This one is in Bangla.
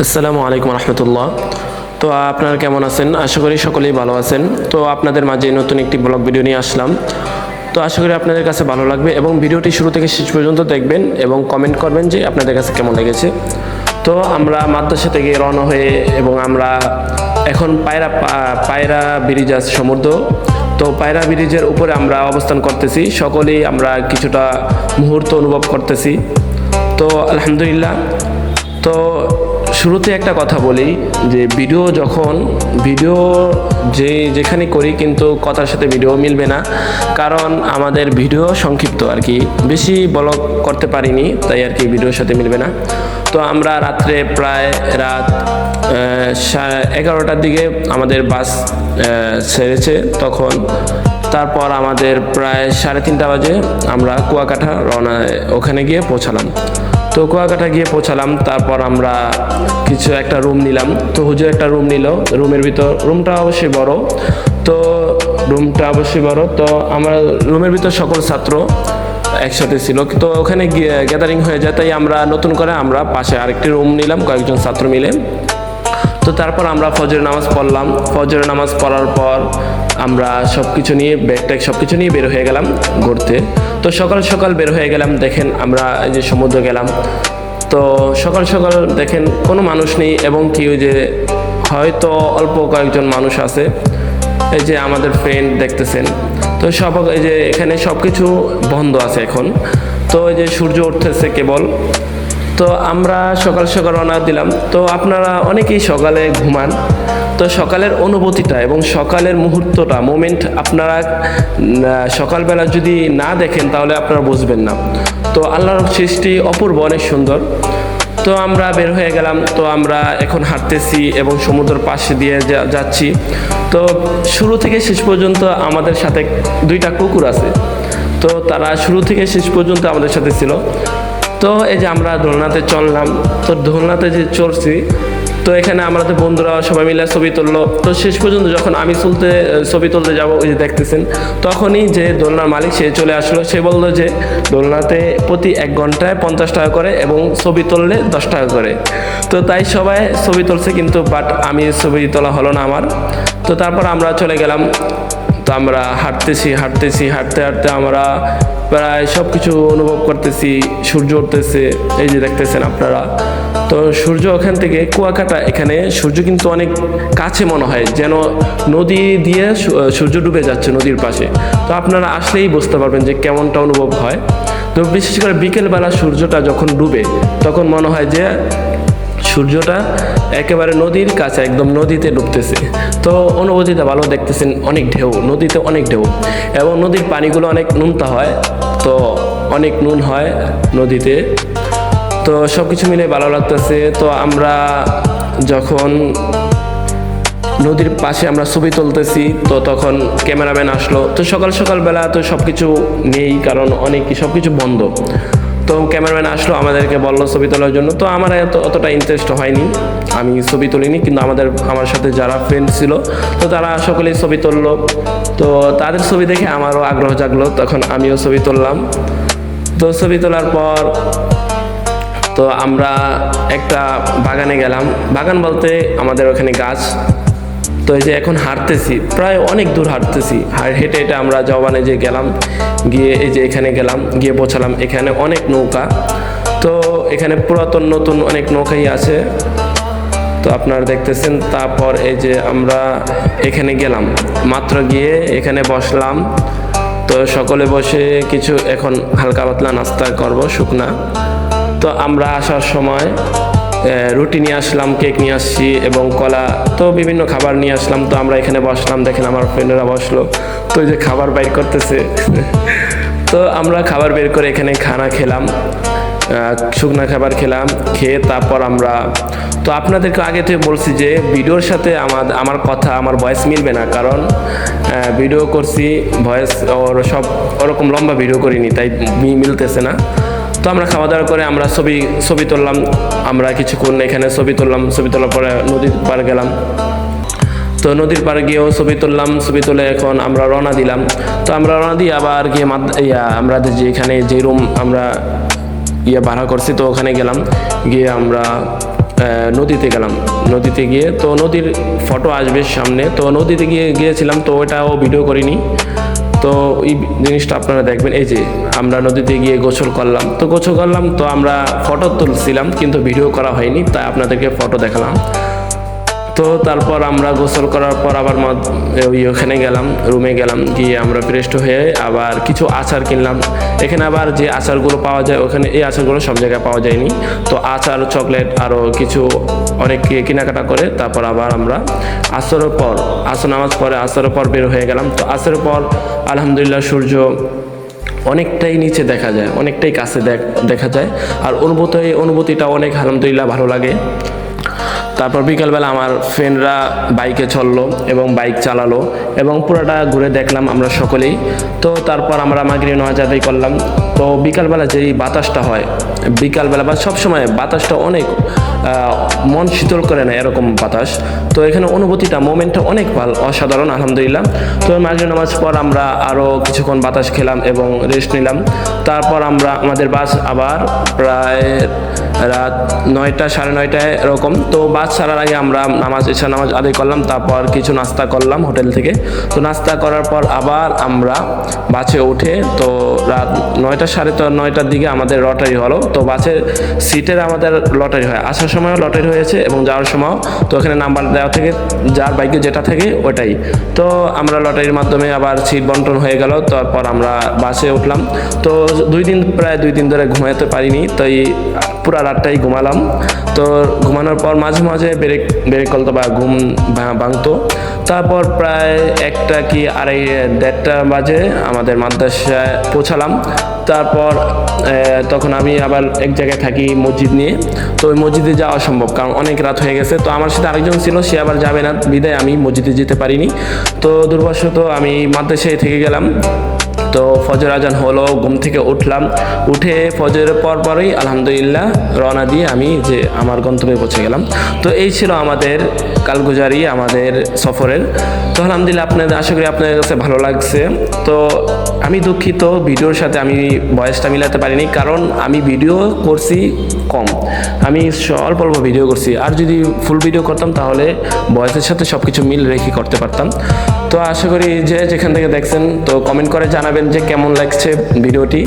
আসসালামু আলাইকুম রহমতুল্লাহ। তো আপনারা কেমন আছেন? আশা করি সকলেই ভালো আছেন। তো আপনাদের মাঝে নতুন একটি ব্লগ ভিডিও নিয়ে আসলাম। তো আশা করি আপনাদের কাছে ভালো লাগবে এবং ভিডিওটি শুরু থেকে শেষ পর্যন্ত দেখবেন এবং কমেন্ট করবেন যে আপনাদের কাছে কেমন লেগেছে। তো আমরা মাদ্রাসা থেকে রওনা হয়ে এবং আমরা এখন পায়রা ব্রিজ আছে সমুদ্র। তো পায়রা ব্রিজের উপরে আমরা অবস্থান করতেছি, সকলেই আমরা কিছুটা মুহূর্ত অনুভব করতেছি। তো আলহামদুলিল্লাহ। তো শুরুতে একটা কথা বলি যে ভিডিও যেখানে করি কিন্তু কথার সাথে ভিডিও মিলবে না, কারণ আমাদের ভিডিও সংক্ষিপ্ত আর কি, বেশি ব্লগ করতে পারিনি, তাই আর কি ভিডিওর সাথে মিলবে না। তো আমরা রাত্রে প্রায় রাত 11টার দিকে আমাদের বাস ছেড়েছে তখন। তারপর আমাদের প্রায় 3:30 বাজে আমরা কুয়াকাটা ওখানে গিয়ে পৌঁছালাম। তো কুয়াকাটা গিয়ে পৌঁছালাম, তারপর আমরা একটা রুম নিলাম। তো হুজুর একটা রুম নিল, রুমটা অবশ্যই বড়। তো আমার রুমের ভিতর সকল ছাত্র একসাথে ছিল, তো ওখানে গ্যাদারিং হয়ে যায়, তাই আমরা নতুন করে আমরা পাশে আরেকটি রুম নিলাম কয়েকজন ছাত্র মিলে। তো তারপর আমরা ফজরের নামাজ পড়লাম। ফজরের নামাজ পড়ার পর আমরা সবকিছু নিয়ে ব্যাগ সবকিছু নিয়ে বের হয়ে গেলাম ঘুরতে। তো সকাল সকাল বের হয়ে গেলাম, দেখেন আমরা এই যে সমুদ্র গেলাম। তো সকাল সকাল দেখেন কোনো মানুষ নেই এবং কি ওই যে হয়তো অল্প কয়েকজন মানুষ আছে, এই যে আমাদের ফ্রেন্ড দেখতেছেন। তো এই যে এখানে সব কিছু বন্ধ আছে এখন। তো এই যে সূর্য উঠতেছে কেবল। তো আমরা সকাল সকাল রওনা দিলাম। তো আপনারা অনেকেই সকালে ঘুমান, তো সকালের অনুভূতিটা এবং সকালের মোমেন্ট আপনারা সকালবেলা যদি না দেখেন তাহলে আপনারা বুঝবেন না। তো আল্লাহর সৃষ্টি অপূর্ব, অনেক সুন্দর। তো আমরা বের হয়ে গেলাম। তো আমরা এখন হাঁটতেছি এবং সমুদ্রের পাশে দিয়ে যাচ্ছি। তো শুরু থেকে শেষ পর্যন্ত আমাদের সাথে 2টা কুকুর আছে, তো তারা শুরু থেকে শেষ পর্যন্ত আমাদের সাথে ছিল। তো এই যে আমরা দোলনাতে চললাম। তো দোলনাতে যে চলছি, তো এখানে আমাদের বন্ধুরা সবাই মিলে ছবি তুললো। তো শেষ পর্যন্ত যখন আমি ছবি তুলতে যাব, ওই যে দেখতেছেন, তখনই যে দোলনার মালিক সে চলে আসলো। সে বললো যে দোলনাতে প্রতি 1 ঘন্টায় 50 টাকা করে এবং ছবি তুললে 10 টাকা করে। তো তাই সবাই ছবি তুলছে, কিন্তু আমি ছবি তোলা হলো না আমার। তো তারপর আমরা চলে গেলাম। তো আমরা হাঁটতে হাঁটতে আমরা প্রায় সব কিছু অনুভব করতেছি। সূর্য উঠতেছে, এই যে দেখতেছেন আপনারা। তো সূর্য ওখান থেকে কুয়াকাটা, এখানে সূর্য কিন্তু অনেক কাছে মনে হয়, যেন নদী দিয়ে সূর্য ডুবে যাচ্ছে নদীর পাশে। তো আপনারা আসলেই বুঝতে পারবেন যে কেমনটা অনুভব হয়। তো বিশেষ করে বিকেলবেলা সূর্যটা যখন ডুবে, তখন মনে হয় যে সূর্যটা একেবারে নদীর কাছে, একদম নদীতে ডুবতেছে। তো অনুভূতিটা ভালো, দেখতেছেন অনেক ঢেউ, নদীতে অনেক ঢেউ এবং নদীর পানিগুলো অনেক নুনতা হয়। তো অনেক নুন হয় নদীতে। তো সব কিছু মিলে ভালো লাগতেছে। তো আমরা যখন নদীর পাশে আমরা ছবি তুলতেছি, তো তখন ক্যামেরাম্যান আসলো। তো সকালবেলা তো সব কিছু নেই, কারণ সব কিছু বন্ধ। তো ক্যামেরাম্যান আসলো, আমাদেরকে বললো ছবি তোলার জন্য। তো আমার অতটা ইন্টারেস্ট হয়নি, আমি ছবি তুলিনি, কিন্তু আমার সাথে যারা ফ্রেন্ড ছিল, তো তারা সকলেই ছবি তুললো। তো তাদের ছবি দেখে আমারও আগ্রহ জাগলো, তখন আমিও ছবি তুললাম। তো ছবি তোলার পর তো আমরা একটা বাগানে গেলাম। বাগান বলতে আমাদের ওখানে গাছ। তো এই যে এখন হাঁটতেছি, প্রায় অনেক দূর হাঁটতেছি, হেঁটে আমরা জওয়ানে যে গেলাম, গিয়ে এই যে এখানে গেলাম, গিয়ে পৌঁছালাম। এখানে অনেক নৌকা, তো এখানে পুরাতন নতুন অনেক নৌকাই আছে, তো আপনারা দেখতেছেন। তারপর এই যে আমরা এখানে গেলাম, মাত্র গিয়ে এখানে বসলাম। তো সকলে বসে কিছু এখন হালকা পাতলা নাস্তা করব, শুকনা। তো আমরা আসার সময় রুটি নিয়ে আসলাম, কেক নিয়ে আসছি এবং কলা, তো বিভিন্ন খাবার নিয়ে আসলাম। তো আমরা এখানে বসলাম, দেখেন আমার ফ্রেন্ডরা বসলো, তো এই যে খাবার বাইর করতেছে। তো আমরা খাবার বের করে এখানে খানা খেলাম, শুকনা খাবার খেলাম। খেয়ে তারপর তো আপনাদেরকে আগে থেকে বলছি যে ভিডিওর সাথে আমার ভয়েস মিলবে না, কারণ ভিডিও করছি, ভয়েস ওরকম লম্বা ভিডিও করিনি, তাই মিলতেছে না। তো আমরা খাওয়া দাওয়া করে আমরা ছবি তুললাম। আমরা কিছুক্ষণ এখানে ছবি তোলার পরে নদীর পাড়ে গেলাম। তো নদীর পাড়ে গিয়েও ছবি তুললাম। ছবি তুলে এখন আমরা রওনা দিলাম। তো আমরা রওনা দিয়ে আবার গিয়ে আমরা যেখানে যে রুম আমরা ভাড়া করছি, তো ওখানে গেলাম। গিয়ে আমরা নদীতে গেলাম। নদীতে গিয়ে তো নদীর ফটো আসবে সামনে, তো নদীতে গিয়েছিলাম, তো ওটাও ভিডিও করিনি। তো এই জিনিসটা আপনারা দেখবেন। এই যে আমরা নদীতে গিয়ে গোসল করলাম, তো আমরা ফটো তুলছিলাম কিন্তু ভিডিও করা হয়নি, তাই আপনাদেরকে ফটো দেখালাম। তো তারপর আমরা গোসল করার পর আবার ওখানে গেলাম, রুমে গেলাম, গিয়ে আমরা ফ্রেশ হয়ে আবার কিছু আচার কিনলাম। এখানে আবার যে আচারগুলো পাওয়া যায় ওখানে এই আচারগুলো সব জায়গায় পাওয়া যায়নি, তো আচার, চকলেট আরও কিছু অনেক কেনাকাটা করে তারপর আবার আমরা আসর নামাজ পরে আসরের পর বের হয়ে গেলাম। তো আসরের পর আলহামদুলিল্লাহ সূর্য অনেকটাই নিচে দেখা যায়, অনেকটাই কাছে দেখা যায়, আর অনুভূতিটা অনেক আলহামদুলিল্লাহ ভালো লাগে। তারপর বিকালবেলা আমার ফ্রেন্ডরা বাইকে চললো এবং বাইক চালালো এবং পুরোটা ঘুরে দেখলাম আমরা সকলেই। তো তারপর আমরা মাগরিব নামাজ আদায় করলাম। তো বিকালবেলা যেই বাতাসটা হয়, বিকালবেলা বা সবসময় বাতাসটা অনেক মন শীতল করে না এরকম বাতাস। তো এখানে অনুভূতিটা, মোমেন্টটা অনেক ভালো, অসাধারণ আলহামদুলিল্লাহ। তো মাগরিব নামাজ পর আমরা আরও কিছুক্ষণ বাতাস খেলাম এবং রেস্ট নিলাম। তারপর আমরা আমাদের বাস আবার প্রায় রাত 9টা, সাড়ে 9টায় এরকম। তো বাস ছাড়ার আগে আমরা এশার নামাজ আদায় করলাম, তারপর কিছু নাস্তা করলাম হোটেল থেকে। তো নাস্তা করার পর আবার আমরা বাসে উঠে, তো রাত 9টা, সাড়ে 9টার দিকে আমাদের লটারি হলো। তো বাসের সিটের আমাদের লটারি হয়, আসার সময়ও লটারি হয়েছে এবং যাওয়ার সময়ও। তো এখানে নাম্বার দেওয়া থেকে যার বাইকে যেটা থাকে ওটাই। তো আমরা লটারির মাধ্যমে আবার সিট বন্টন হয়ে গেল। তারপর আমরা বাসে উঠলাম। তো প্রায় 2 দিন ধরে ঘুমাতে পারিনি, তাই পুরা রাতটাই ঘুমালাম। তো ঘুমানোর পর মাঝে মাঝে ব্রেক করতো বা ঘুম ভাঙতো। তারপর প্রায় 1টা কি 1:30 বাজে আমাদের মাদ্রাসায় পৌঁছালাম। তারপর তখন আমি আবার এক জায়গায় থাকি মসজিদ নিয়ে, তো ওই মসজিদে যাওয়া সম্ভব কারণ অনেক রাত হয়ে গেছে। তো আমার সাথে আরেকজন ছিল, সে আবার যাবে না বিদায় আমি মসজিদে যেতে পারিনি। তো দুর্ভাগ্যবশত আমি মাদ্রাসায় থেকে গেলাম। তো ফজর আজান হলো, ঘুম থেকে উঠে ফজরের পরই আলহামদুলিল্লাহ রওনা দিয়ে আমি যে আমার গন্তব্যে পৌঁছে গেলাম। তো এই ছিল আমাদের কালগুজারি, আমাদের সফরের। তো আলহামদুলিল্লাহ আশা করি আপনাদের কাছে ভালো লাগছে। তো আমি দুঃখিত ভিডিওর সাথে আমি ভয়েসটা মিলাতে পারিনি, কারণ আমি ভিডিও করছি কম, আমি অল্প ভিডিও করছি। আর যদি ফুল ভিডিও করতাম তাহলে ভয়েসের সাথে সব কিছু মিল রেখে করতে পারতাম। তো আশা করি যে যেখান থেকে দেখছেন তো কমেন্ট করে জানাবেন যে কেমন লাগছে ভিডিওটি।